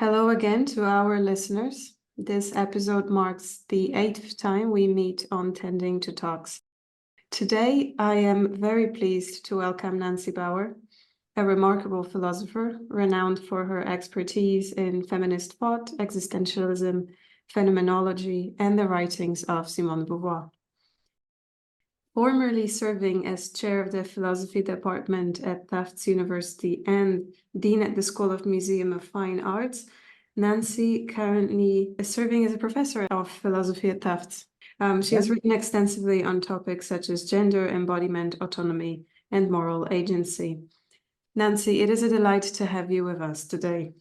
Hello again to our listeners. This episode marks the 8th time we meet on Tending to Talks. Today, I am very pleased to welcome Nancy Bauer, a remarkable philosopher renowned for her expertise in feminist thought, existentialism, phenomenology, and the writings of Simone de Beauvoir. Formerly serving as chair of the philosophy department at Tufts University and dean at the School of Museum of Fine Arts, Nancy currently is serving as a professor of philosophy at Tufts. She has written extensively on topics such as gender, embodiment, autonomy, and moral agency. Nancy, it is a delight to have you with us today.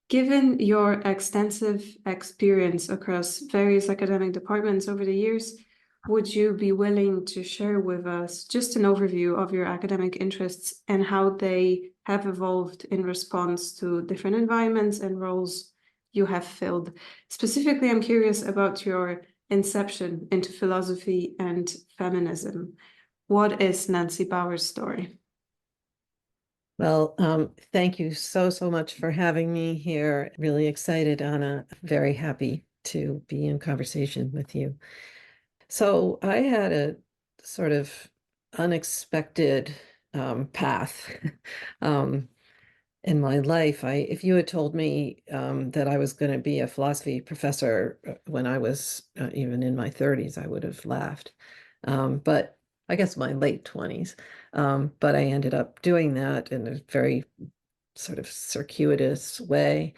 Given your extensive experience across various academic departments over the years, would you be willing to share with us just an overview of your academic interests and how they have evolved in response to different environments and roles you have filled? Specifically, I'm curious about your inception into philosophy and feminism. What is Nancy Bauer's story? Well, thank you so much for having me here. Really excited, Anna. Very happy to be in conversation with you. So I had a sort of unexpected path in my life. If you had told me that I was going to be a philosophy professor when I was even in my 30s, I would have laughed. But I guess my late 20s. But I ended up doing that in a very sort of circuitous way.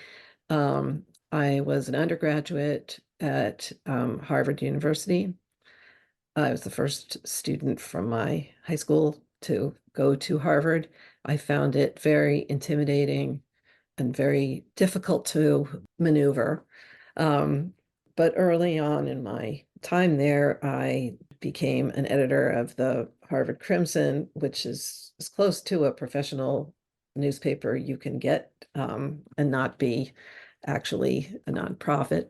I was an undergraduate at Harvard University. I was the first student from my high school to go to Harvard. I found it very intimidating and very difficult to maneuver. But early on in my time there, I became an editor of the Harvard Crimson, which is as close to a professional newspaper you can get and not be actually a nonprofit.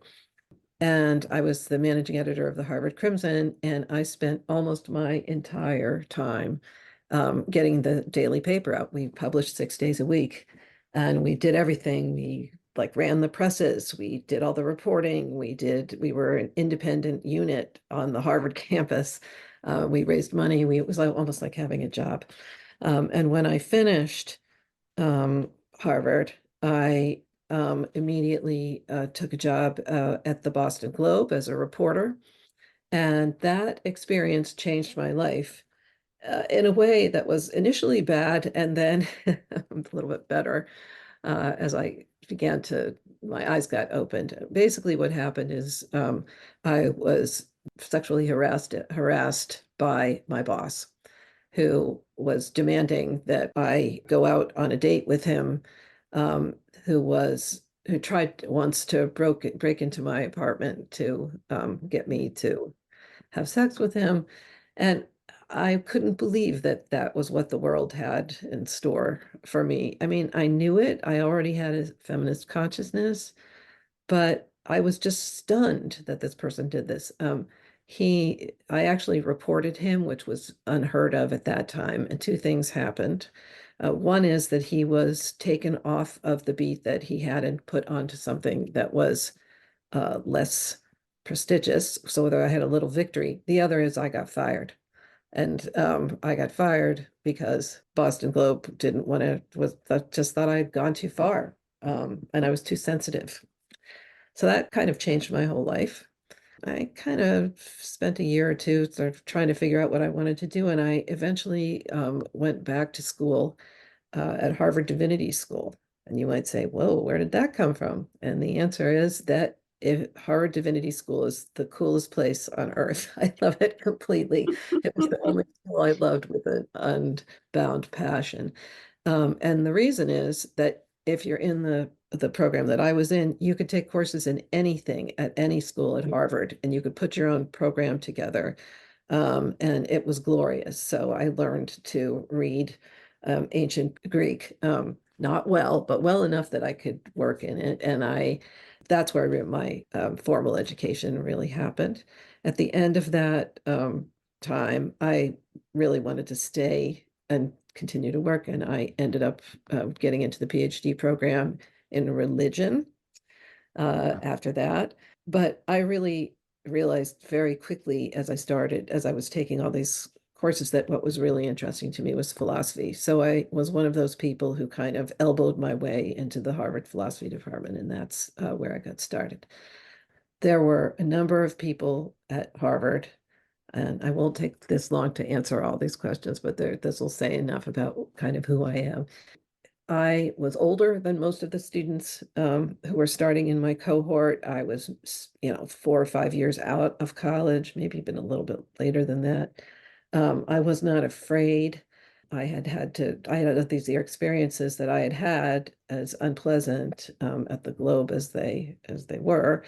And I was the managing editor of the Harvard Crimson, and I spent almost my entire time getting the daily paper out. We published 6 days a week, and we did everything. We ran the presses, we did all the reporting, we were an independent unit on the Harvard campus. We raised money. It was almost like having a job. And when I finished Harvard, I immediately took a job at the Boston Globe as a reporter. And that experience changed my life in a way that was initially bad and then a little bit better as my eyes got opened. Basically, what happened is I was sexually harassed by my boss, who was demanding that I go out on a date with him, who tried once to break into my apartment to get me to have sex with him. And I couldn't believe that that was what the world had in store for me. I mean, I knew it. I already had a feminist consciousness, but I was just stunned that this person did this. I actually reported him, which was unheard of at that time, and two things happened. One is that he was taken off of the beat that he had and put onto something that was less prestigious, so that I had a little victory. The other is I got fired. And I got fired because Boston Globe just thought I'd gone too far, and I was too sensitive. So that kind of changed my whole life. I kind of spent a year or two sort of trying to figure out what I wanted to do, and I eventually went back to school at Harvard Divinity School. And you might say, whoa, where did that come from? And the answer is that Harvard Divinity School is the coolest place on earth. I love it completely. It was the only school I loved with an unbound passion. And the reason is that if you're in the program that I was in, you could take courses in anything at any school at Harvard, and you could put your own program together. And it was glorious. So I learned to read ancient Greek, not well, but well enough that I could work in it. And that's where my formal education really happened. At the end of that time, I really wanted to stay and continue to work, and I ended up getting into the PhD program in religion after that. But I really realized very quickly as I was taking all these courses, that what was really interesting to me was philosophy. So I was one of those people who kind of elbowed my way into the Harvard philosophy department, and that's where I got started. There were a number of people at Harvard, and I won't take this long to answer all these questions, but this will say enough about kind of who I am. I was older than most of the students who were starting in my cohort. I was, 4 or 5 years out of college, maybe even a little bit later than that. I was not afraid. I had these experiences that I had had, as unpleasant at the Globe as they were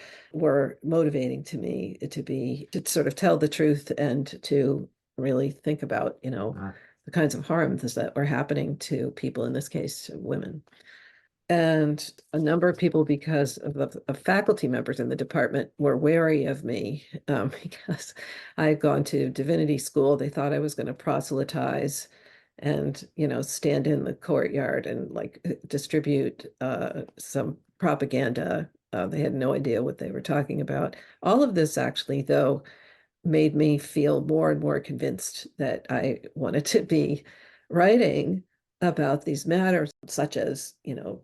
motivating to me to sort of tell the truth and to really think about, the kinds of harms that were happening to people, in this case, women. And a number of people, because of faculty members in the department, were wary of me because I had gone to divinity school. They thought I was going to proselytize and, stand in the courtyard and like distribute some propaganda. They had no idea what they were talking about. All of this actually, though, made me feel more and more convinced that I wanted to be writing about these matters, such as,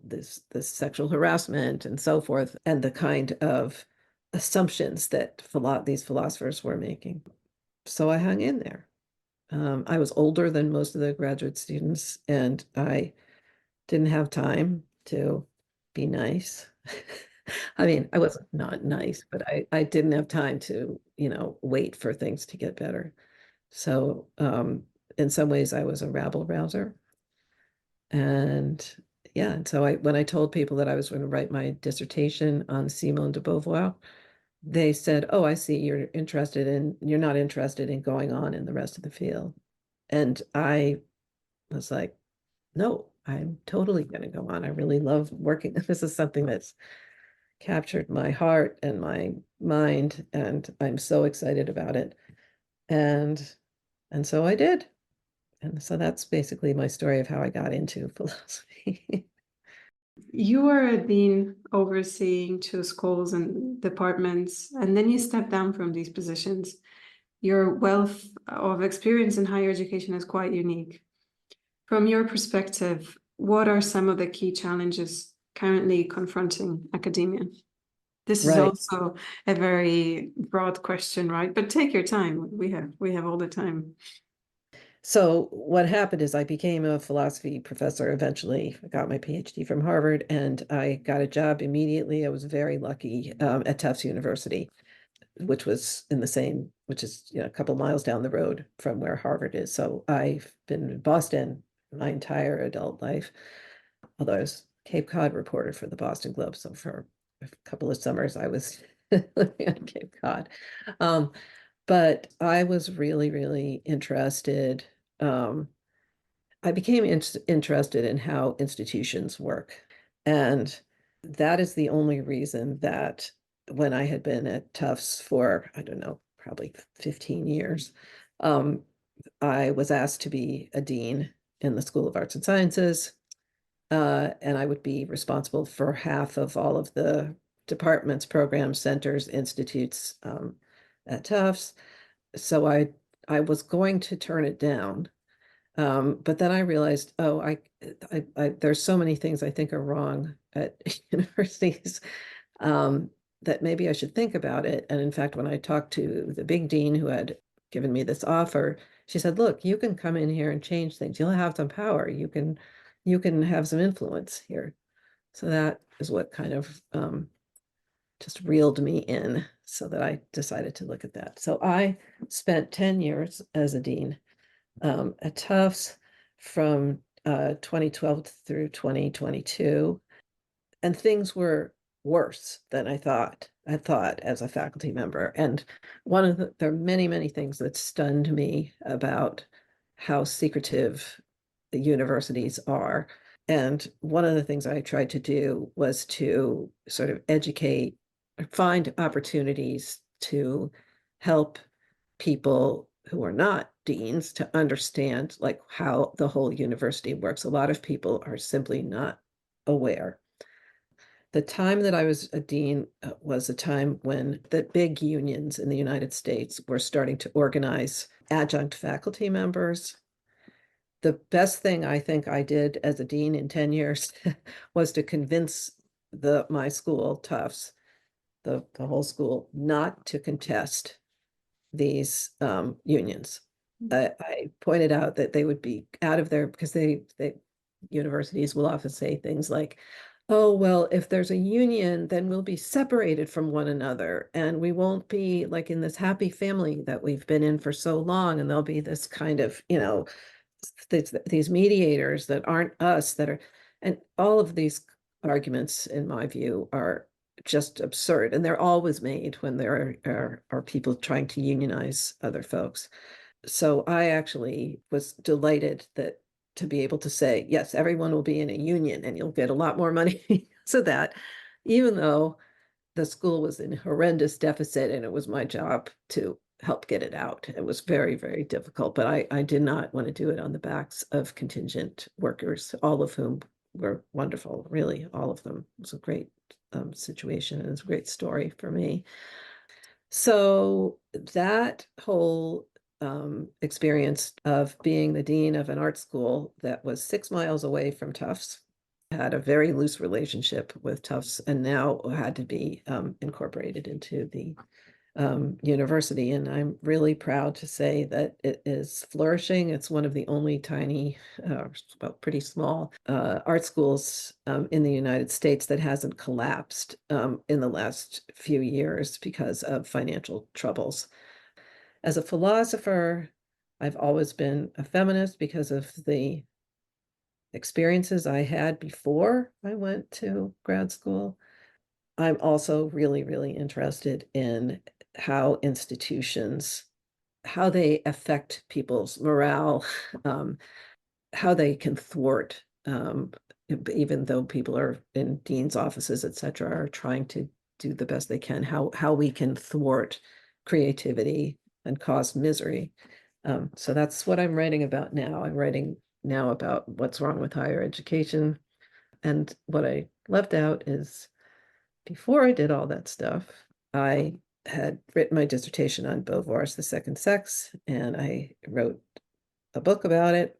this sexual harassment and so forth, and the kind of assumptions that these philosophers were making. So I hung in there. I was older than most of the graduate students, and I didn't have time to be nice. I mean, I was not nice, but I didn't have time to, wait for things to get better. So in some ways I was a rabble rouser. And yeah, and so when I told people that I was going to write my dissertation on Simone de Beauvoir, they said, "Oh, I see you're not interested in going on in the rest of the field." And I was like, no, I'm totally going to go on. I really love working. This is something that's captured my heart and my mind, and I'm so excited about it. And so I did. And so that's basically my story of how I got into philosophy. You were a dean overseeing 2 schools and departments, and then you stepped down from these positions. Your wealth of experience in higher education is quite unique. From your perspective, what are some of the key challenges currently confronting academia? This is Right. also a very broad question, right? But take your time. We have all the time. So what happened is I became a philosophy professor eventually. I got my PhD from Harvard, and I got a job immediately. I was very lucky at Tufts University, which is a couple miles down the road from where Harvard is. So I've been in Boston my entire adult life, although I was Cape Cod reporter for the Boston Globe. So for a couple of summers, I was living on Cape Cod. But I was really, really interested. Um, I became interested in how institutions work. And that is the only reason that when I had been at Tufts for, I don't know, probably 15 years, um, I was asked to be a dean in the School of Arts and Sciences. And I would be responsible for half of all of the departments, programs, centers, institutes at Tufts. So I was going to turn it down. But then I realized, oh, there's so many things I think are wrong at universities, that maybe I should think about it. And in fact, when I talked to the big dean who had given me this offer, she said, "Look, you can come in here and change things. You'll have some power. You can have some influence here." So that is what kind of just reeled me in, so that I decided to look at that. So I spent 10 years as a dean at Tufts from 2012 through 2022, and things were worse than I thought as a faculty member. And there are many, many things that stunned me about how secretive the universities are. And one of the things I tried to do was to sort of educate, or find opportunities to help people who are not deans to understand like how the whole university works. A lot of people are simply not aware. the time that I was a dean was a time when the big unions in the United States were starting to organize adjunct faculty members. The best thing I think I did as a dean in 10 years was to convince my school, Tufts, the whole school, not to contest these unions. I pointed out that they would be out of there because they universities will often say things like, oh, well, if there's a union, then we'll be separated from one another and we won't be like in this happy family that we've been in for so long. And there'll be this kind of, these mediators that aren't us that are, and all of these arguments, in my view, are just absurd. And they're always made when there are people trying to unionize other folks. So I actually was delighted to be able to say, yes, everyone will be in a union and you'll get a lot more money. So that even though the school was in horrendous deficit and it was my job to help get it out, it was very, very difficult. But I did not want to do it on the backs of contingent workers, all of whom were wonderful, really, all of them. It was a great situation and it's a great story for me. So that whole experience of being the dean of an art school that was 6 miles away from Tufts, had a very loose relationship with Tufts and now had to be incorporated into the university. And I'm really proud to say that it is flourishing. It's one of the only tiny, well, pretty small art schools in the United States that hasn't collapsed in the last few years because of financial troubles. As a philosopher, I've always been a feminist because of the experiences I had before I went to grad school. I'm also really, really interested in how institutions, how they affect people's morale, how they can thwart, even though people are in dean's offices, et cetera, are trying to do the best they can, how we can thwart creativity and cause misery. So that's what I'm writing about now. I'm writing now about what's wrong with higher education. And what I left out is before I did all that stuff, I had written my dissertation on Beauvoir's The Second Sex, and I wrote a book about it.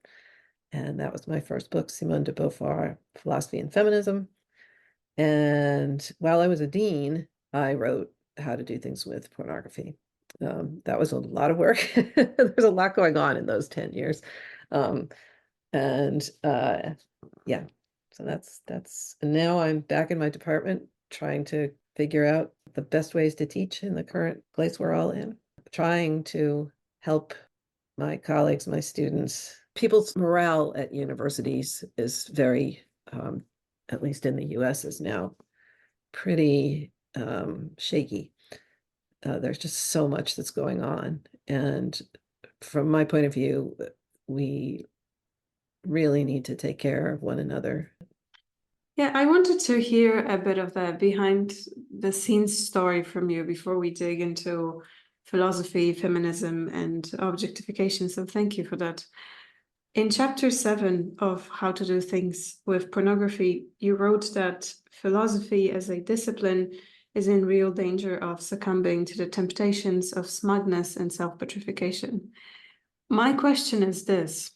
And that was my first book, Simone de Beauvoir, Philosophy and Feminism. And while I was a dean, I wrote How to Do Things with Pornography. That was a lot of work. There's a lot going on in those 10 years. And yeah, so and now I'm back in my department trying to figure out the best ways to teach in the current place we're all in, trying to help my colleagues, my students. People's morale at universities is very, at least in the US, is now pretty shaky. There's just so much that's going on. And from my point of view, we really need to take care of one another. Yeah, I wanted to hear a bit of the behind the scenes story from you before we dig into philosophy, feminism, and objectification. So thank you for that. In chapter 7 of How to Do Things with Pornography, you wrote that philosophy as a discipline is in real danger of succumbing to the temptations of smugness and self-petrification. My question is this: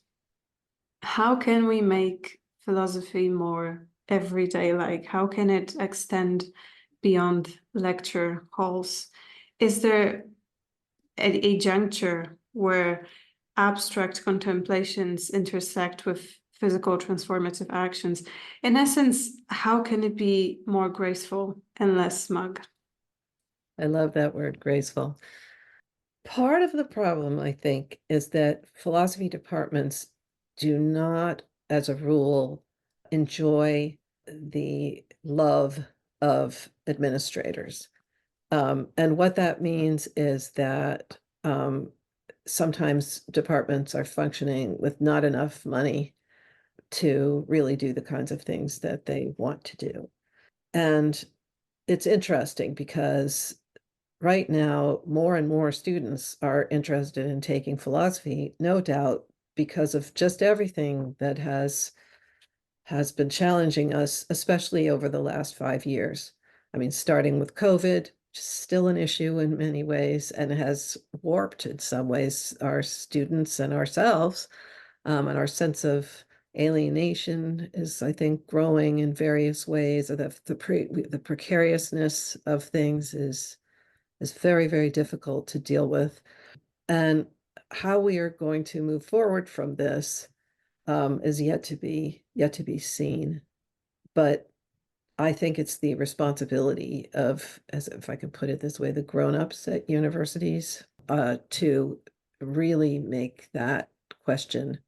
how can we make philosophy more everyday? Like, how can it extend beyond lecture halls? Is there a juncture where abstract contemplations intersect with physical transformative actions? In essence, how can it be more graceful and less smug? I love that word, graceful. Part of the problem, I think, is that philosophy departments do not, as a rule, enjoy the love of administrators. And what that means is that sometimes departments are functioning with not enough money to really do the kinds of things that they want to do. And it's interesting because right now, more and more students are interested in taking philosophy, no doubt, because of just everything that has has been challenging us, especially over the last 5 years. I mean, starting with COVID, still an issue in many ways, and has warped in some ways our students and ourselves, and our sense of alienation is, I think, growing in various ways. The precariousness of things is very, very difficult to deal with. And how we are going to move forward from this is yet to be seen. But I think it's the responsibility of, as if I can put it this way, the grown-ups at universities to really make that question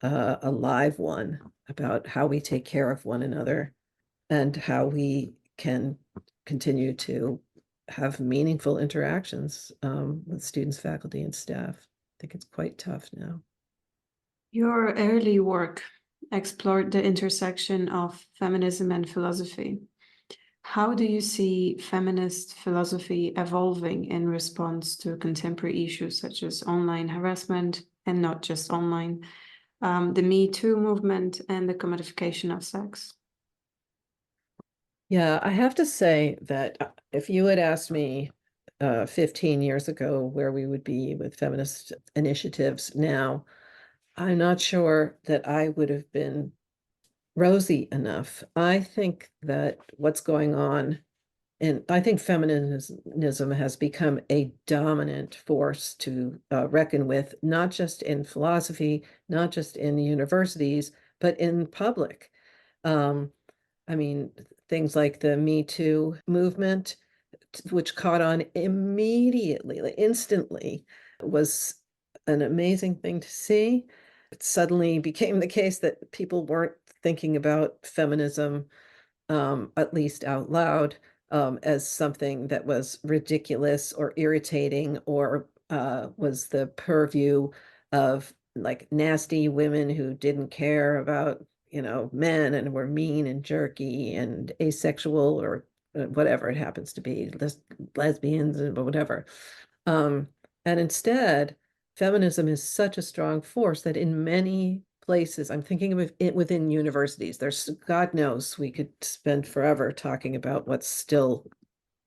a live one about how we take care of one another and how we can continue to have meaningful interactions with students, faculty, and staff. I think it's quite tough now. Your early work explored the intersection of feminism and philosophy. How do you see feminist philosophy evolving in response to contemporary issues such as online harassment, and not just online, the Me Too movement, and the commodification of sex? Yeah, I have to say that if you had asked me 15 years ago where we would be with feminist initiatives now, I'm not sure that I would have been rosy enough. I think that what's going on, and I think feminism has become a dominant force to reckon with, not just in philosophy, not just in universities, but in public. Um, I mean, things like the Me Too movement, which caught on immediately, like instantly, was an amazing thing to see. It suddenly became the case that people weren't thinking about feminism, at least out loud, as something that was ridiculous or irritating or was the purview of like nasty women who didn't care about, men and were mean and jerky and asexual or whatever it happens to be, lesbians and whatever. Um, and instead, feminism is such a strong force that in many places, I'm thinking of it within universities, there's, God knows, we could spend forever talking about what's still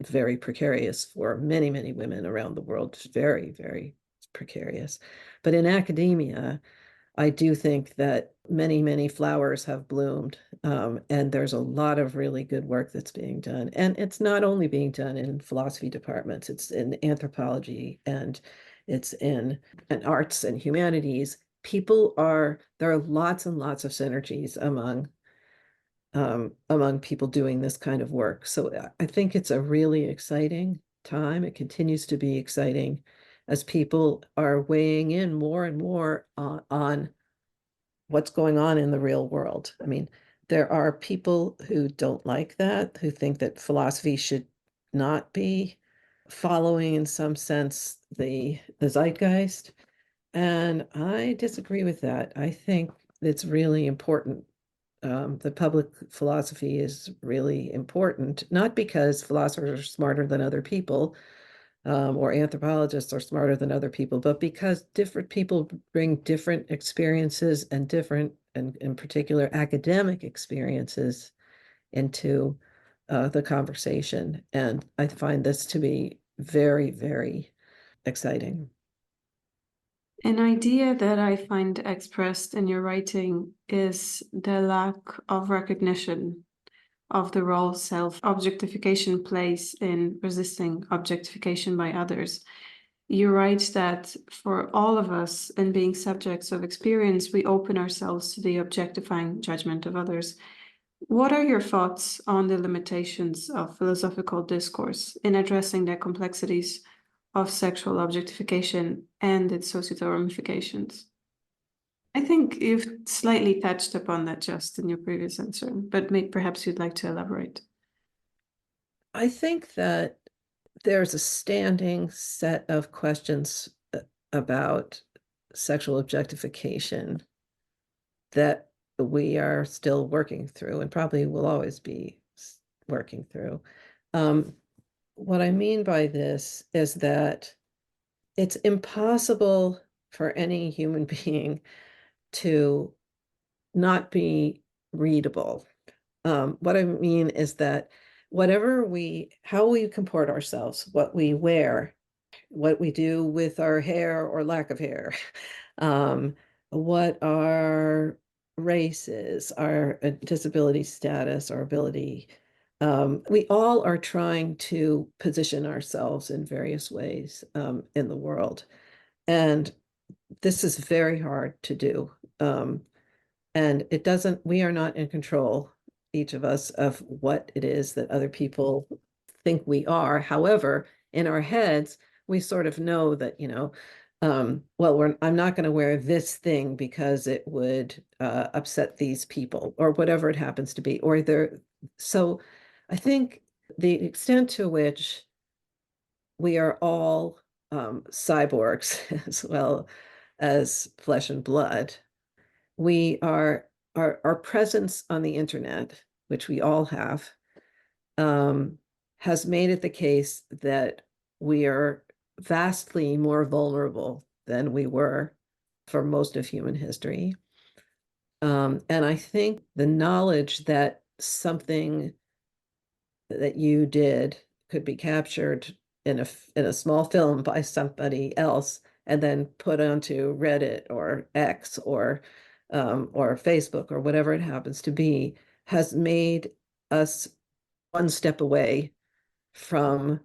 very precarious for many, many women around the world, very, very precarious. But in academia, I do think that many, many flowers have bloomed, and there's a lot of really good work that's being done. And it's not only being done in philosophy departments, it's in anthropology and it's in arts and humanities. There are lots and lots of synergies among people doing this kind of work. So I think it's a really exciting time. It continues to be exciting as people are weighing in more and more on what's going on in the real world. I mean, there are people who don't like that, who think that philosophy should not be following, in some sense, the zeitgeist. And I disagree with that. I think it's really important. The public philosophy is really important, not because philosophers are smarter than other people, or anthropologists are smarter than other people, but because different people bring different experiences and different, and in particular, academic experiences into the conversation. And I find this to be very, very exciting. An idea that I find expressed in your writing is the lack of recognition of the role self-objectification plays in resisting objectification by others. You write that for all of us, in being subjects of experience, we open ourselves to the objectifying judgment of others. What are your thoughts on the limitations of philosophical discourse in addressing the complexities of sexual objectification and its societal ramifications? I think you've slightly touched upon that just in your previous answer, but perhaps you'd like to elaborate. I think that there's a standing set of questions about sexual objectification that we are still working through and probably will always be working through. What I mean by this is that it's impossible for any human being to not be readable. What I mean is that how we comport ourselves, what we wear, what we do with our hair or lack of hair, um, what our race is, our disability status, our ability. We all are trying to position ourselves in various ways in the world. And this is very hard to do. And we are not in control, each of us, of what it is that other people think we are. However, in our heads, we sort of know that, well, I'm not going to wear this thing because it would upset these people or whatever it happens to be. So I think the extent to which we are all cyborgs as well as flesh and blood, we are our presence on the internet, which we all have, has made it the case that we are vastly more vulnerable than we were for most of human history. And I think the knowledge that something that you did could be captured in a small film by somebody else and then put onto Reddit or X or Facebook or whatever it happens to be has made us one step away from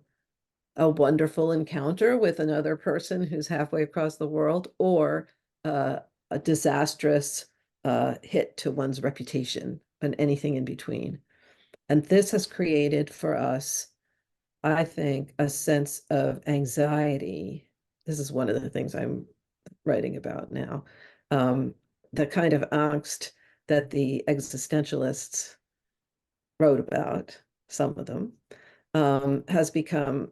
a wonderful encounter with another person who's halfway across the world or a disastrous hit to one's reputation and anything in between. And this has created for us, I think, a sense of anxiety. This is one of the things I'm writing about now. The kind of angst that the existentialists wrote about, some of them, has become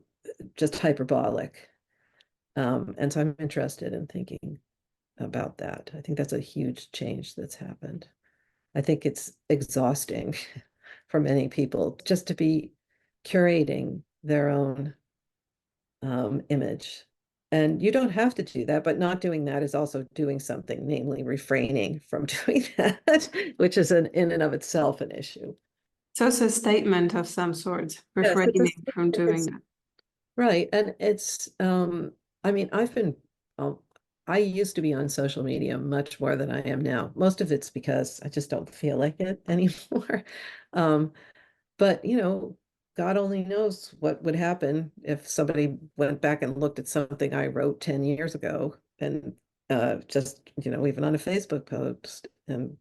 just hyperbolic. And so I'm interested in thinking about that. I think that's a huge change that's happened. I think it's exhausting for many people just to be curating their own image. And you don't have to do that, but not doing that is also doing something, namely refraining from doing that, which is in and of itself an issue. So it's a statement of some sort, Yes, refraining from doing that. right. And I mean, um, I used to be on social media much more than I am now. Most of it's because I just don't feel like it anymore. Um, But, God only knows what would happen if somebody went back and looked at something I wrote 10 years ago and just, even on a Facebook post and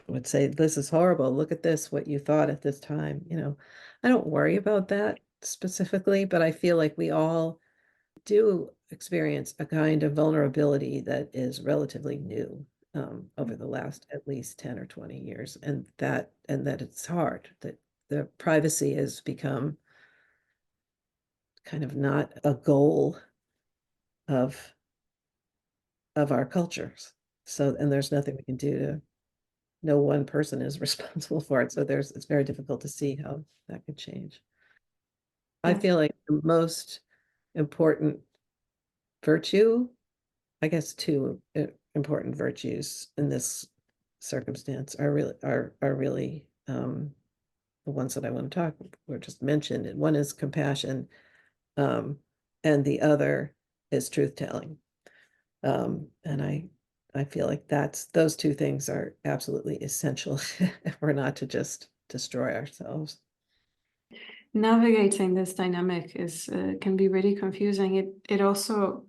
would say, this is horrible. Look at this, what you thought at this time. I don't worry about that specifically, but I feel like we all do experience a kind of vulnerability that is relatively new over the last at least 10 or 20 years, and that it's hard, that the privacy has become kind of not a goal of our cultures. So, and there's nothing we can do to, no one person is responsible for it. So it's very difficult to see how that could change. I Yes. feel like the most important virtue, I guess two important virtues in this circumstance are really the ones that I want to talk or just mentioned. And one is compassion, um, and the other is truth telling. And I feel like those two things are absolutely essential if we're not to just destroy ourselves. Navigating this dynamic can be really confusing. It also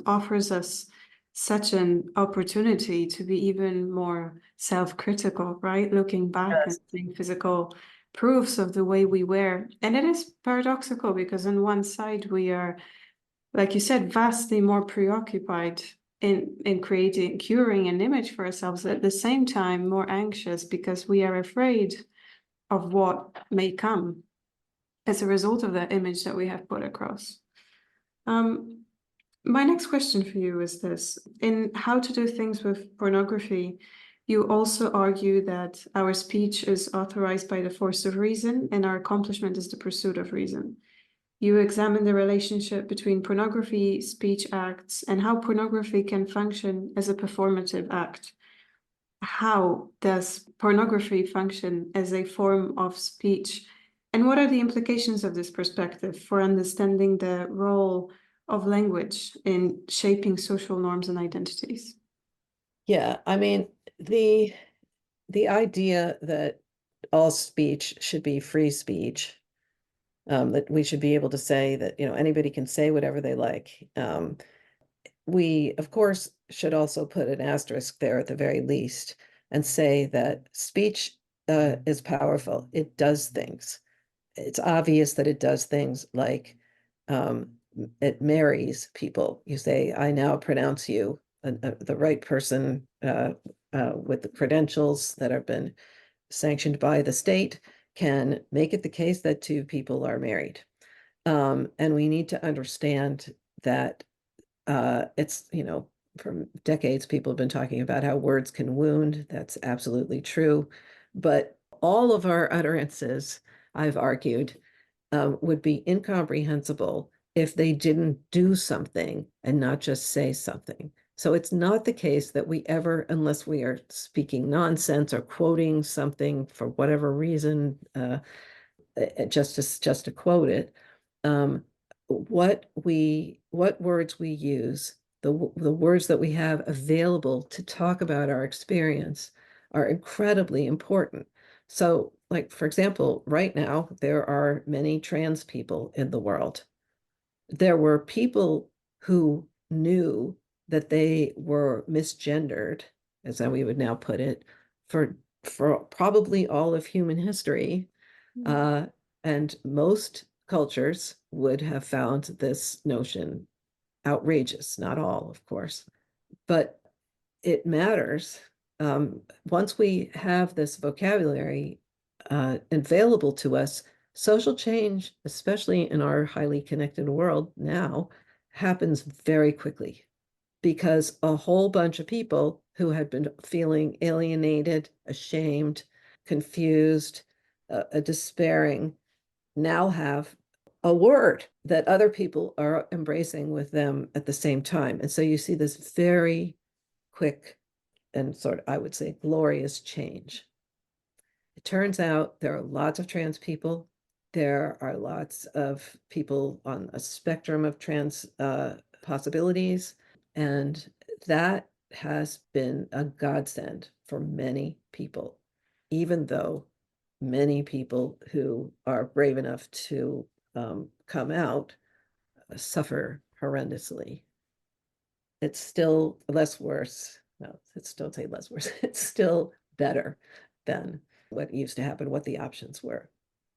offers us such an opportunity to be even more self-critical, right? Looking back and Yes. seeing physical proofs of the way we wear. And it is paradoxical because on one side we are, like you said, vastly more preoccupied in curing an image for ourselves, at the same time more anxious because we are afraid of what may come as a result of that image that we have put across. My next question for you is this. In How to Do Things with Pornography, you also argue that our speech is authorized by the force of reason and our accomplishment is the pursuit of reason. You examine the relationship between pornography, speech acts, and how pornography can function as a performative act. how does pornography function as a form of speech? And what are the implications of this perspective for understanding the role of language in shaping social norms and identities? Yeah, I mean, the idea that all speech should be free speech, that we should be able to say that, anybody can say whatever they like. We, of course, should also put an asterisk there at the very least and say that speech is powerful. It does things. It's obvious that it does things like it marries people. You say, I now pronounce you the right person with the credentials that have been sanctioned by the state can make it the case that two people are married. And we need to understand that it's, from decades, people have been talking about how words can wound. That's absolutely true. But all of our utterances, I've argued, would be incomprehensible if they didn't do something and not just say something. So it's not the case that we ever, unless we are speaking nonsense or quoting something for whatever reason, just to quote it, um, what words we use, the words that we have available to talk about our experience are incredibly important. So, like, for example, right now, there are many trans people in the world. There were people who knew that they were misgendered, as we would now put it, for probably all of human history. Uh, and most cultures would have found this notion outrageous, not all, of course, but it matters. Once we have this vocabulary available to us, social change, especially in our highly connected world now, happens very quickly because a whole bunch of people who had been feeling alienated, ashamed, confused, despairing, now have a word that other people are embracing with them at the same time. And so you see this very quick and sort of, I would say, glorious change. It turns out there are lots of trans people. There are lots of people on a spectrum of trans possibilities. And that has been a godsend for many people, even though many people who are brave enough to come out suffer horrendously. It's still less worse. No, it's don't say less worse. It's still better than what used to happen, what the options were.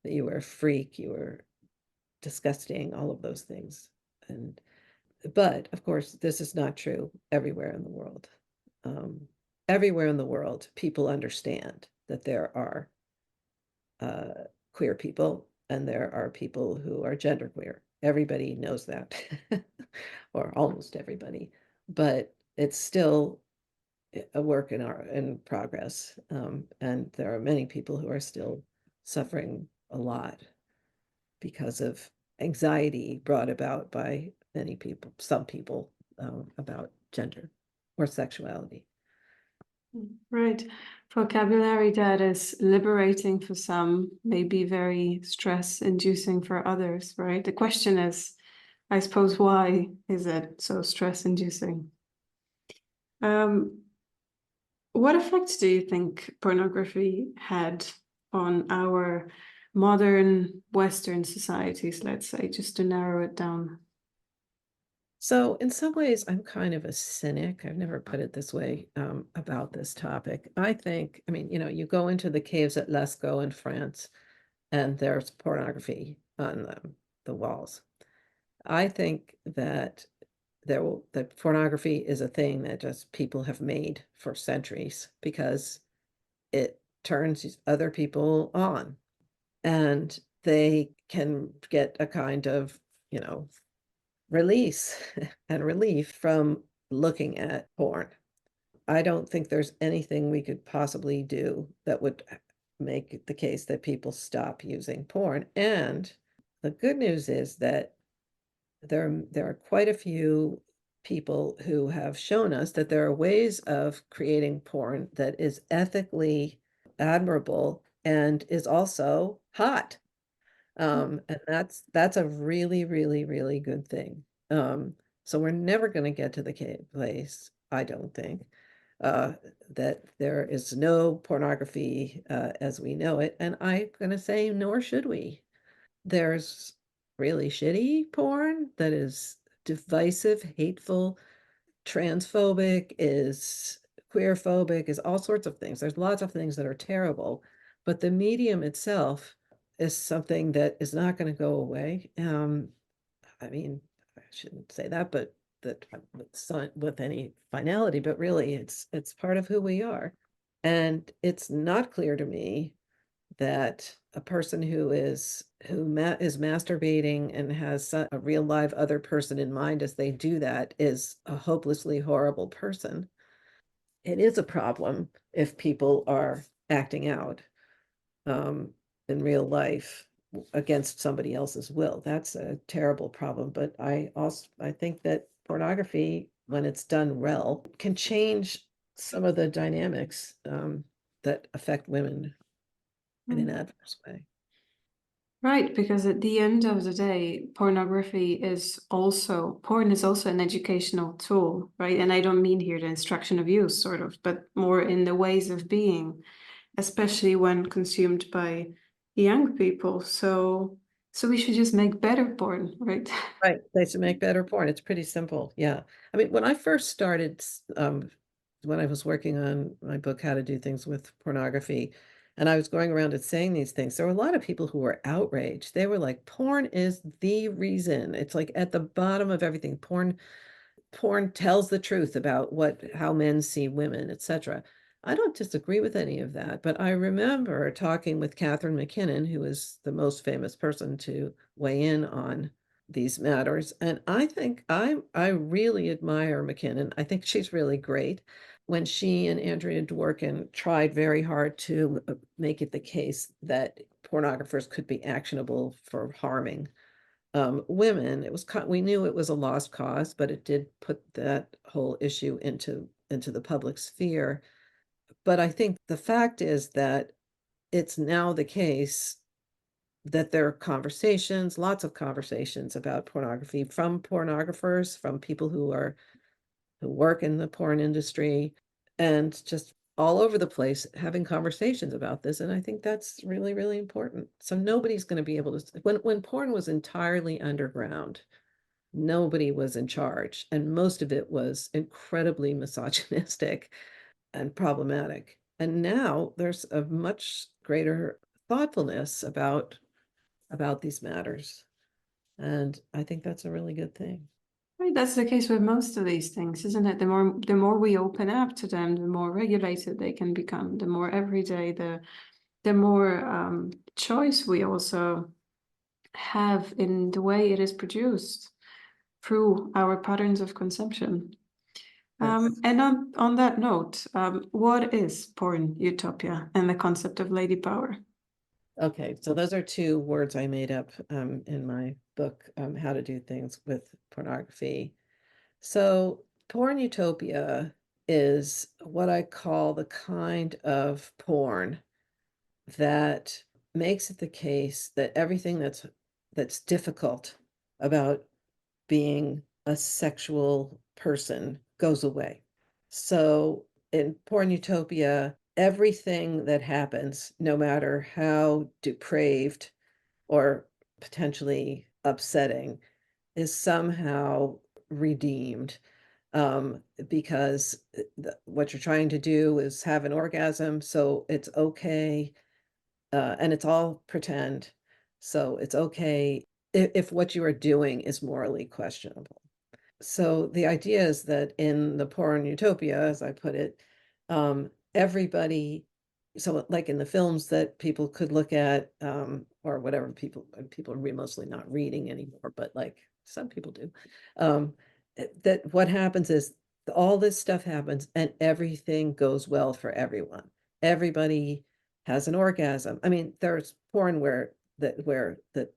That you were a freak, you were disgusting, all of those things. And but of course, this is not true everywhere in the world. Everywhere in the world, people understand that there are queer people and there are people who are genderqueer. Everybody knows that, or almost everybody, but it's still a work in progress. And there are many people who are still suffering a lot because of anxiety brought about by many people, some people, about gender or sexuality. Right. Vocabulary that is liberating for some, may be very stress-inducing for others, right? The question is, I suppose, why is it so stress-inducing? What effect do you think pornography had on our modern Western societies, let's say, just to narrow it down? So in some ways, I'm kind of a cynic. I've never put it this way about this topic. I think, I mean, you go into the caves at Lascaux in France, and there's pornography on the walls. I think that that pornography is a thing that just people have made for centuries because it turns these other people on, and they can get a kind of, release and relief from looking at porn. I don't think there's anything we could possibly do that would make the case that people stop using porn. And the good news is that there are quite a few people who have shown us that there are ways of creating porn that is ethically admirable and is also hot. And that's a really, really, really good thing. So we're never going to get to the place, I don't think, uh, that there is no pornography as we know it. And I'm going to say, nor should we. There's really shitty porn that is divisive, hateful, transphobic, is queerphobic, is all sorts of things. There's lots of things that are terrible, but the medium itself is something that is not going to go away. I mean, I shouldn't say that, but that with any finality, but really it's part of who we are. And it's not clear to me that a person who is masturbating and has a real live other person in mind as they do that is a hopelessly horrible person. It is a problem if people are acting out um, in real life against somebody else's will. That's a terrible problem. But I think that pornography, when it's done well, can change some of the dynamics that affect women in an adverse way. Right, because at the end of the day, porn is also an educational tool, right? And I don't mean here the instruction of use, sort of, but more in the ways of being, especially when consumed by young people. So we should just make better porn, right? Right, they should make better porn. It's pretty simple. Yeah. I mean, when I first started, when I was working on my book, How to Do Things with Pornography, and I was going around and saying these things, there were a lot of people who were outraged. They were like, porn is the reason. It's like at the bottom of everything. Porn tells the truth about how men see women, etc. I don't disagree with any of that, but I remember talking with Catherine McKinnon, who is the most famous person to weigh in on these matters. And I really admire McKinnon. I think she's really great. When she and Andrea Dworkin tried very hard to make it the case that pornographers could be actionable for harming women, we knew it was a lost cause, but it did put that whole issue into the public sphere. But I think the fact is that it's now the case that there are conversations, lots of conversations about pornography from pornographers, from people who work in the porn industry, and just all over the place having conversations about this. And I think that's really, really important. So nobody's going to be able to, when porn was entirely underground, nobody was in charge, and most of it was incredibly misogynistic and problematic. And now there's a much greater thoughtfulness about these matters. And I think that's a really good thing. Right, that's the case with most of these things, isn't it? The more we open up to them, the more regulated they can become, the more everyday, the more choice we also have in the way it is produced through our patterns of consumption. Yes. And on that note, what is porn utopia and the concept of lady power? Okay, so those are two words I made up in my book, How to Do Things with Pornography. So, porn utopia is what I call the kind of porn that makes it the case that everything that's difficult about being a sexual person goes away. So in porn utopia, everything that happens, no matter how depraved or potentially upsetting, is somehow redeemed because what you're trying to do is have an orgasm, so it's okay, and it's all pretend, so it's okay if what you are doing is morally questionable. So the idea is that in the porn utopia, as I put it, everybody, so like in the films that people could look at, or whatever people are mostly not reading anymore, but like some people do, that what happens is all this stuff happens and everything goes well for everyone. Everybody has an orgasm. I mean, there's porn where that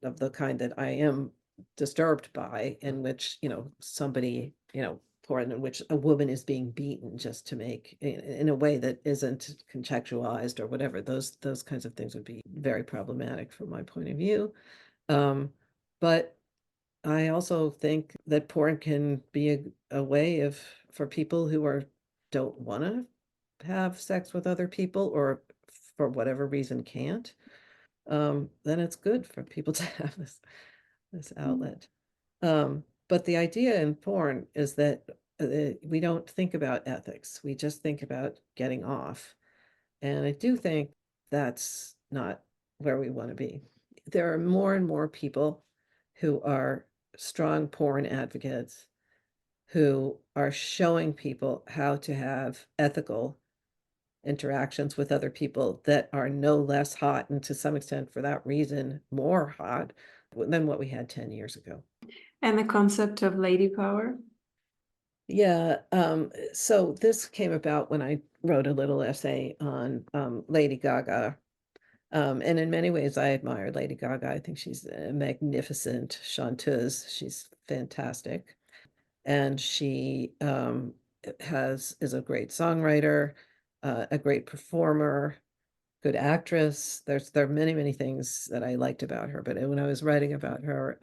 of the kind that I am disturbed by, in which somebody porn in which a woman is being beaten just to make in a way that isn't contextualized or whatever. Those kinds of things would be very problematic from my point of view. But I also think that porn can be a way of for people who don't want to have sex with other people or for whatever reason can't, then it's good for people to have this outlet. But the idea in porn is that we don't think about ethics. We just think about getting off. And I do think that's not where we want to be. There are more and more people who are strong porn advocates who are showing people how to have ethical interactions with other people that are no less hot, and to some extent for that reason more hot than what we had 10 years ago. And the concept of lady power. Yeah, so this came about when I wrote a little essay on Lady Gaga. And in many ways, I admire Lady Gaga. I think she's a magnificent chanteuse. She's fantastic. And she is a great songwriter, a great performer, good actress. There are many, many things that I liked about her. But when I was writing about her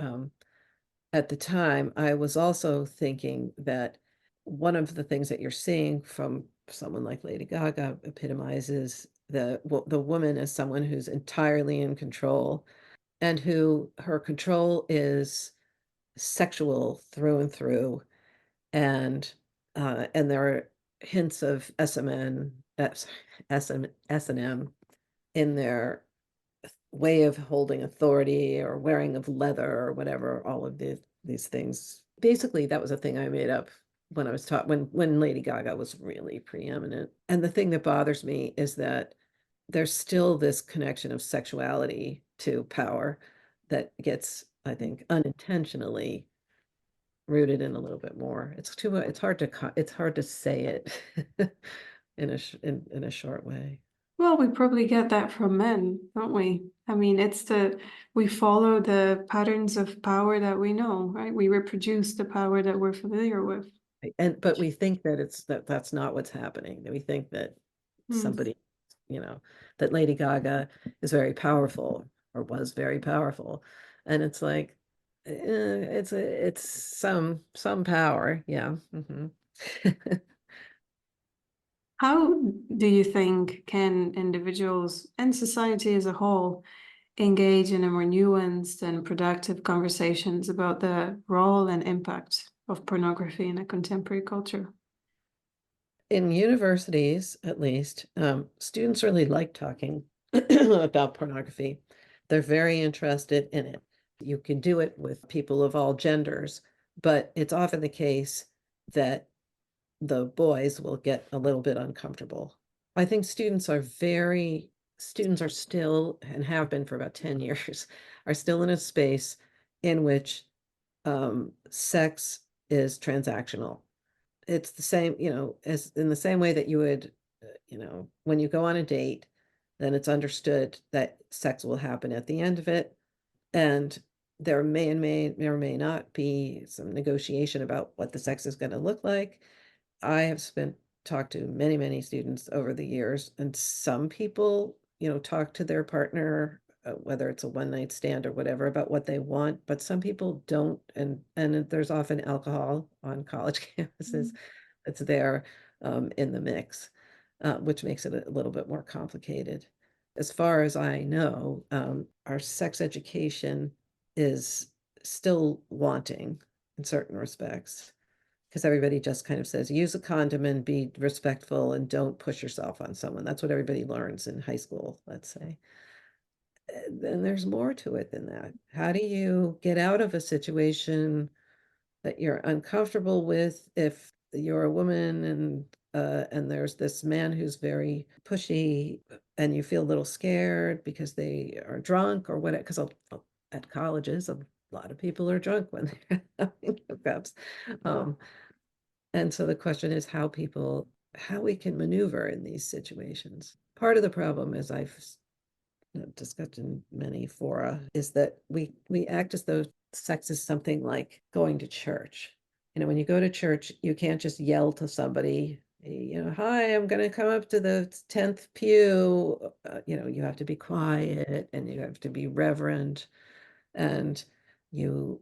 at the time, I was also thinking that one of the things that you're seeing from someone like Lady Gaga epitomizes the woman as someone who's entirely in control and who her control is sexual through and through. And there are hints of S&M in their way of holding authority or wearing of leather or whatever, all of these things. Basically, that was a thing I made up when I was taught when Lady Gaga was really preeminent. And the thing that bothers me is that there's still this connection of sexuality to power that gets, I think, unintentionally rooted in a little bit more. It's hard to say it in a short way. Well, we probably get that from men, don't we? I mean, we follow the patterns of power that we know, right? We reproduce the power that we're familiar with. But we think that that's not what's happening. We think that Hmm. somebody, that Lady Gaga is very powerful or was very powerful. And it's like, it's some power. Yeah. How do you think can individuals and society as a whole engage in a more nuanced and productive conversations about the role and impact of pornography in a contemporary culture? In universities, at least, students really like talking about pornography. They're very interested in it. You can do it with people of all genders, but it's often the case that the boys will get a little bit uncomfortable. I think students are still, and have been for about 10 years, are still in a space in which sex is transactional. It's the same, as in the same way that you would, when you go on a date, then it's understood that sex will happen at the end of it. And there may or may not be some negotiation about what the sex is going to look like. I have talked to many, many students over the years, and some people, talk to their partner, whether it's a one night stand or whatever, about what they want, but some people don't. And there's often alcohol on college campuses that's there in the mix, which makes it a little bit more complicated. As far as I know, our sex education is still wanting in certain respects because everybody just kind of says use a condom and be respectful and don't push yourself on someone. That's what everybody learns in high school, let's say. Then there's more to it than that. How do you get out of a situation that you're uncomfortable with if you're a woman and there's this man who's very pushy and you feel a little scared because they are drunk or what? Because at colleges, a lot of people are drunk when they're having hookups. And so the question is how we can maneuver in these situations. Part of the problem, as I've discussed in many fora, is that we act as though sex is something like going to church. when you go to church, you can't just yell to somebody, hi, I'm going to come up to the 10th pew. You have to be quiet and you have to be reverent and you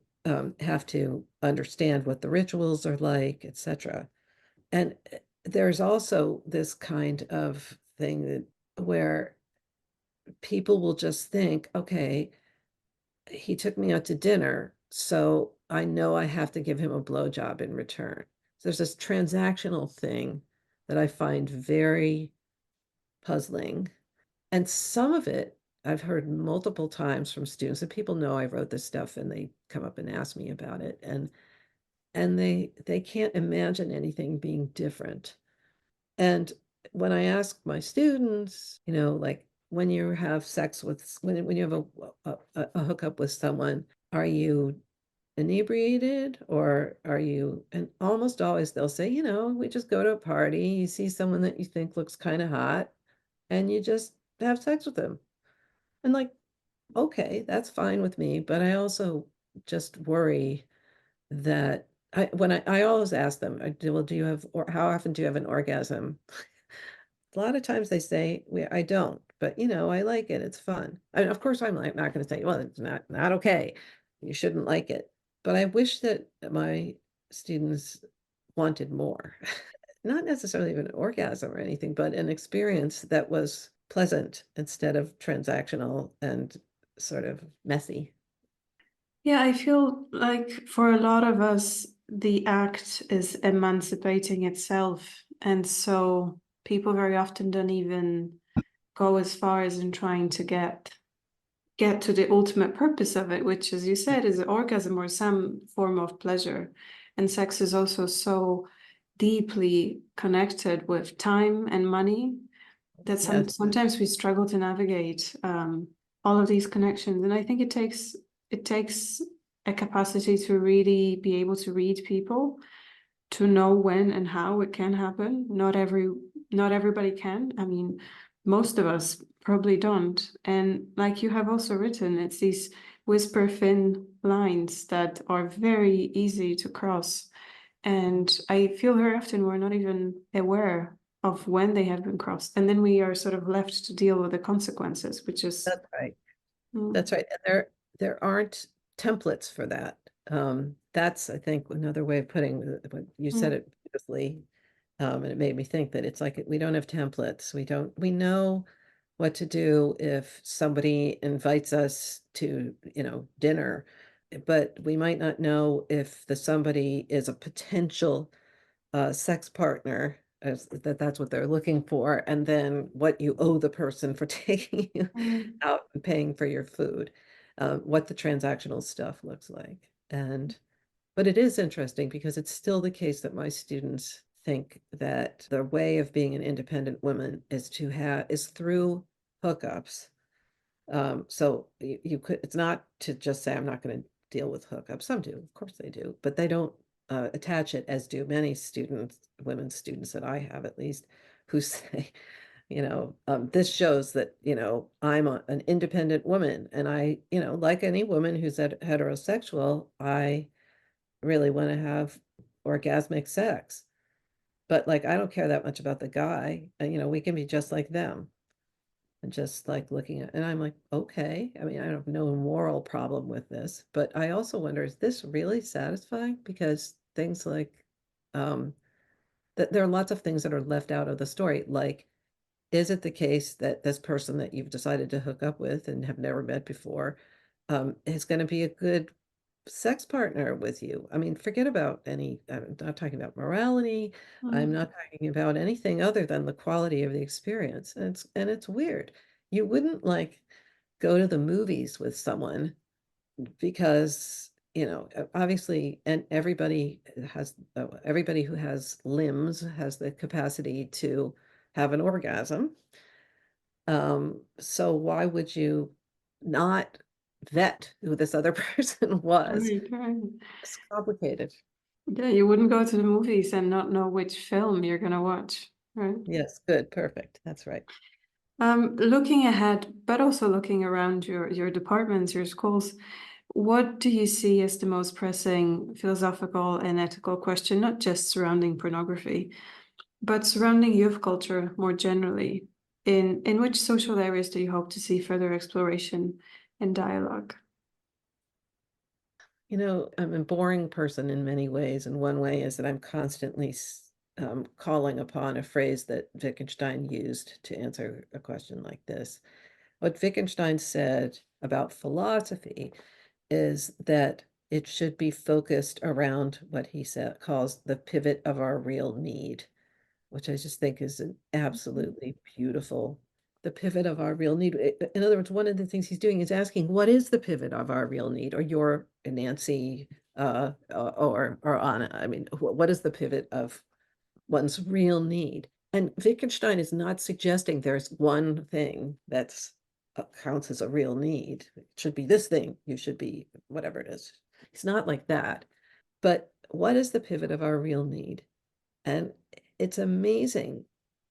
have to understand what the rituals are like, etc. And there's also this kind of thing that where people will just think, okay, he took me out to dinner, so I know I have to give him a blowjob in return. So there's this transactional thing that I find very puzzling. And some of it I've heard multiple times from students, and people know I wrote this stuff and they come up and ask me about it. And they can't imagine anything being different. And when I ask my students, like when you have sex with when you have a hookup with someone, are you inebriated or are you, and almost always they'll say, we just go to a party, you see someone that you think looks kind of hot, and you just have sex with them. And like, okay, that's fine with me, but I also just worry that I always ask them, well, do you have, or how often do you have an orgasm? A lot of times they say, I don't, but I like it. It's fun. And of course, I'm like, not going to say, well, it's not okay. You shouldn't like it. But I wish that my students wanted more. Not necessarily even an orgasm or anything, but an experience that was pleasant instead of transactional and sort of messy. Yeah, I feel like for a lot of us, the act is emancipating itself. And so people very often don't even go as far as in trying to get to the ultimate purpose of it, which, as you said, is an orgasm or some form of pleasure. And sex is also so deeply connected with time and money that Yes, sometimes we struggle to navigate all of these connections. And I think it takes a capacity to really be able to read people, to know when and how it can happen. Not everybody can. I mean, most of us probably don't. And like you have also written, it's these whisper thin lines that are very easy to cross. And I feel very often we're not even aware of when they have been crossed. And then we are sort of left to deal with the consequences, which is that's right. mm, That's right. And there aren't templates for that. That's, I think, another way of putting what you said mm, it beautifully. And it made me think that it's like we don't have templates. We know what to do if somebody invites us to, dinner, but we might not know if the somebody is a potential sex partner, as that's what they're looking for, and then what you owe the person for taking you mm. out and paying for your food, what the transactional stuff looks like. And but it is interesting because it's still the case that my students think that the way of being an independent woman is through hookups. So you could, it's not to just say, I'm not going to deal with hookups. Some do, of course they do, but they don't attach it as do many students, women students that I have at least, who say, this shows that, I'm an independent woman. And I, like any woman who's heterosexual, I really want to have orgasmic sex. But like, I don't care that much about the guy. And, we can be just like them and just like looking at, and I'm like, okay. I mean, I have no moral problem with this, but I also wonder, is this really satisfying? Because things like, um, that there are lots of things that are left out of the story. Like, is it the case that this person that you've decided to hook up with and have never met before, is going to be a good sex partner with you? I mean, forget about I'm not talking about morality. I'm Mm. not talking about anything other than the quality of the experience. And it's weird. You wouldn't like go to the movies with someone because, obviously, and everybody who has limbs has the capacity to have an orgasm. So why would you not vet who this other person was? Right, right. It's complicated. Yeah, you wouldn't go to the movies and not know which film you're gonna watch, right? Yes, good, perfect. That's right. Looking ahead, but also looking around your departments, your schools, What do you see as the most pressing philosophical and ethical question, not just surrounding pornography, but surrounding youth culture more generally? In which social areas do you hope to see further exploration and dialogue? You know, I'm a boring person in many ways, and one way is that I'm constantly calling upon a phrase that Wittgenstein used to answer a question like this. What Wittgenstein said about philosophy is that it should be focused around what he calls the pivot of our real need, which I just think is an absolutely beautiful, the pivot of our real need. In other words, one of the things he's doing is asking, what is the pivot of our real need? Or your Nancy, or Anna. I mean, what is the pivot of one's real need? And Wittgenstein is not suggesting there's one thing that's counts as a real need. It should be this thing. You should be whatever it is. It's not like that. But what is the pivot of our real need? And it's amazing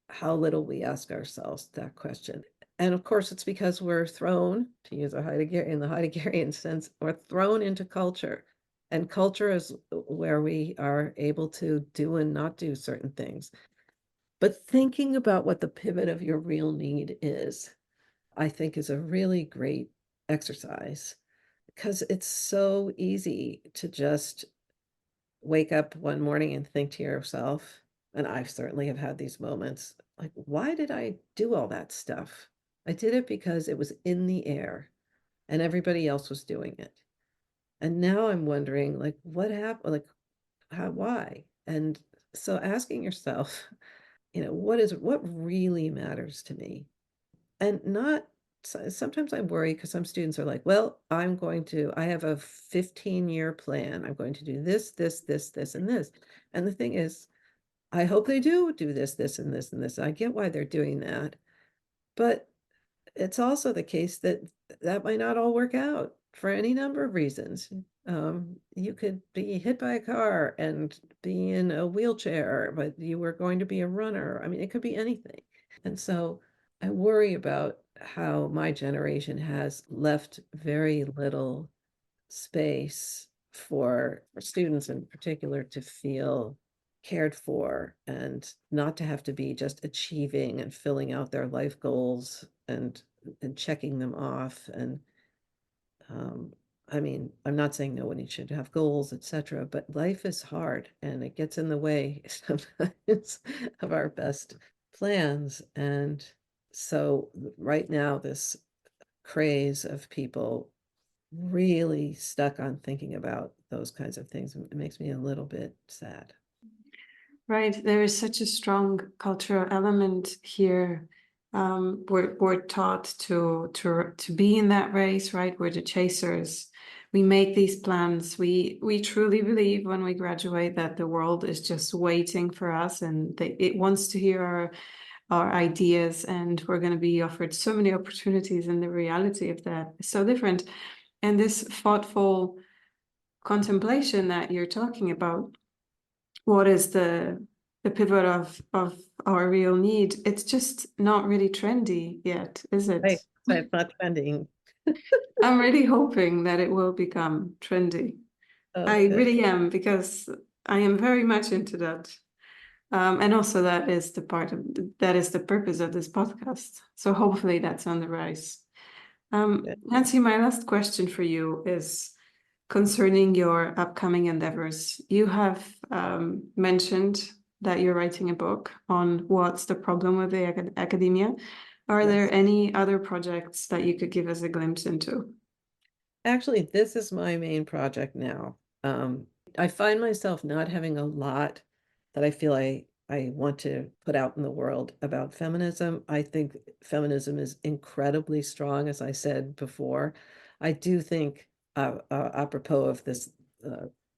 how little we ask ourselves that question. And of course, it's because we're thrown, to use a Heideggerian, in the Heideggerian sense, we're thrown into culture. And culture is where we are able to do and not do certain things. But thinking about what the pivot of your real need is, I think is a really great exercise because it's so easy to just wake up one morning and think to yourself, and I certainly have had these moments, like, why did I do all that stuff? I did it because it was in the air and everybody else was doing it. And now I'm wondering, like, what happened? Like, why? And so asking yourself, what really matters to me? And not sometimes I worry because some students are like, well, I have a 15-year plan. I'm going to do this, this, and this. And the thing is, I hope they do this, and this, and this. I get why they're doing that. But it's also the case that that might not all work out for any number of reasons. You could be hit by a car and be in a wheelchair, but you were going to be a runner. I mean, it could be anything. And so I worry about how my generation has left very little space for students in particular to feel cared for and not to have to be just achieving and filling out their life goals and checking them off. And I mean, I'm not saying nobody should have goals, etc., but life is hard and it gets in the way sometimes of our best plans. And so right now, this craze of people really stuck on thinking about those kinds of things, it makes me a little bit sad. Right, there is such a strong cultural element here. We're taught to be in that race, right? We're the chasers. We make these plans. We truly believe when we graduate that the world is just waiting for us, and it wants to hear our ideas, and we're going to be offered so many opportunities. And the reality of that is so different. And this thoughtful contemplation that you're talking about, what is the pivot of our real need, it's just not really trendy yet, is it? Right, so it's not trending. I'm really hoping that it will become trendy. Oh, I good. really am, because I am very much into that. And also that is that is the purpose of this podcast. So hopefully that's on the rise. Good. Nancy, my last question for you is concerning your upcoming endeavors. You have mentioned that you're writing a book on what's the problem with the academia. Are there Yes. any other projects that you could give us a glimpse into? Actually, this is my main project now. I find myself not having a lot that I feel I want to put out in the world about feminism. I think feminism is incredibly strong, as I said before. I do think, apropos of this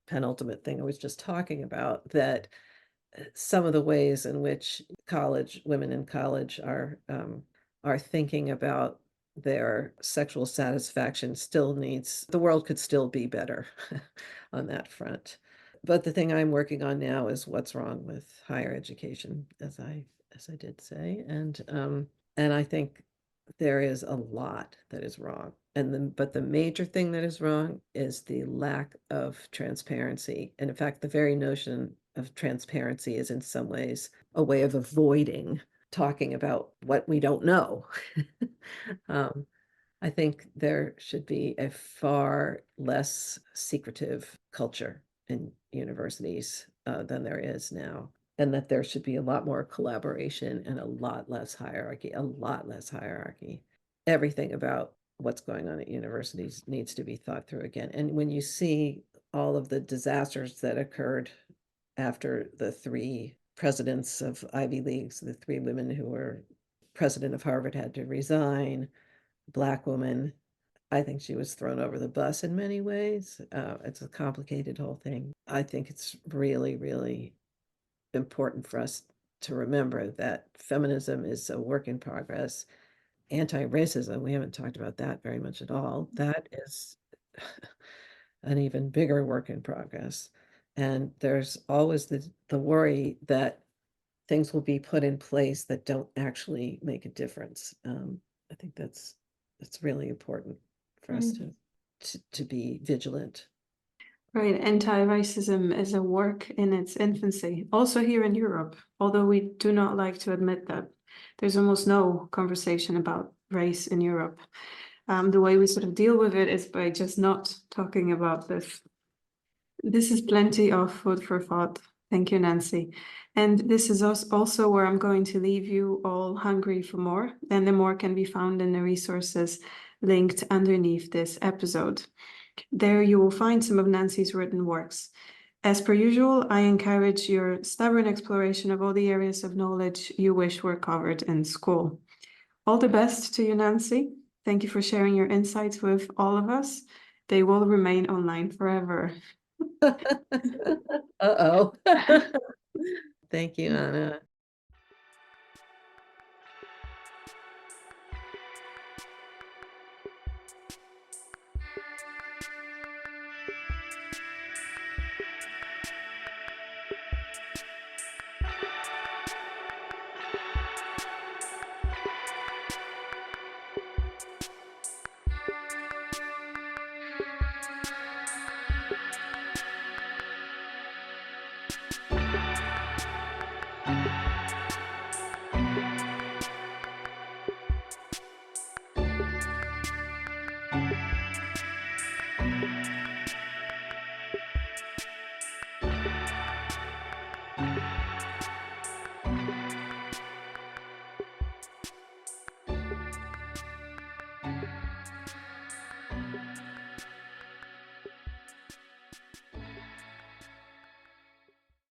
penultimate thing I was just talking about, that some of the ways in which women in college are thinking about their sexual satisfaction still needs, the world could still be better on that front. But the thing I'm working on now is what's wrong with higher education, as I did say. And I think there is a lot that is wrong. But the major thing that is wrong is the lack of transparency. And in fact, the very notion of transparency is in some ways a way of avoiding talking about what we don't know. Um, I think there should be a far less secretive culture in universities than there is now, and that there should be a lot more collaboration and a lot less hierarchy, a lot less hierarchy. Everything about what's going on at universities needs to be thought through again. And when you see all of the disasters that occurred after the three presidents of Ivy Leagues, the three women who were president of Harvard had to resign, Black woman. I think she was thrown over the bus in many ways. It's a complicated whole thing. I think it's really, really important for us to remember that feminism is a work in progress. Anti-racism, we haven't talked about that very much at all. That is an even bigger work in progress. And there's always the worry that things will be put in place that don't actually make a difference. I think that's really important for us to be vigilant. Right, anti-racism is a work in its infancy, also here in Europe, although we do not like to admit that. There's almost no conversation about race in Europe. The way we sort of deal with it is by just not talking about this. This is plenty of food for thought. Thank you, Nancy. And this is also where I'm going to leave you all hungry for more, and the more can be found in the resources linked underneath this episode. There you will find some of Nancy's written works. As per usual, I encourage your stubborn exploration of all the areas of knowledge you wish were covered in school. All the best to you, Nancy. Thank you for sharing your insights with all of us. They will remain online forever. Uh-oh. Thank you, Anna.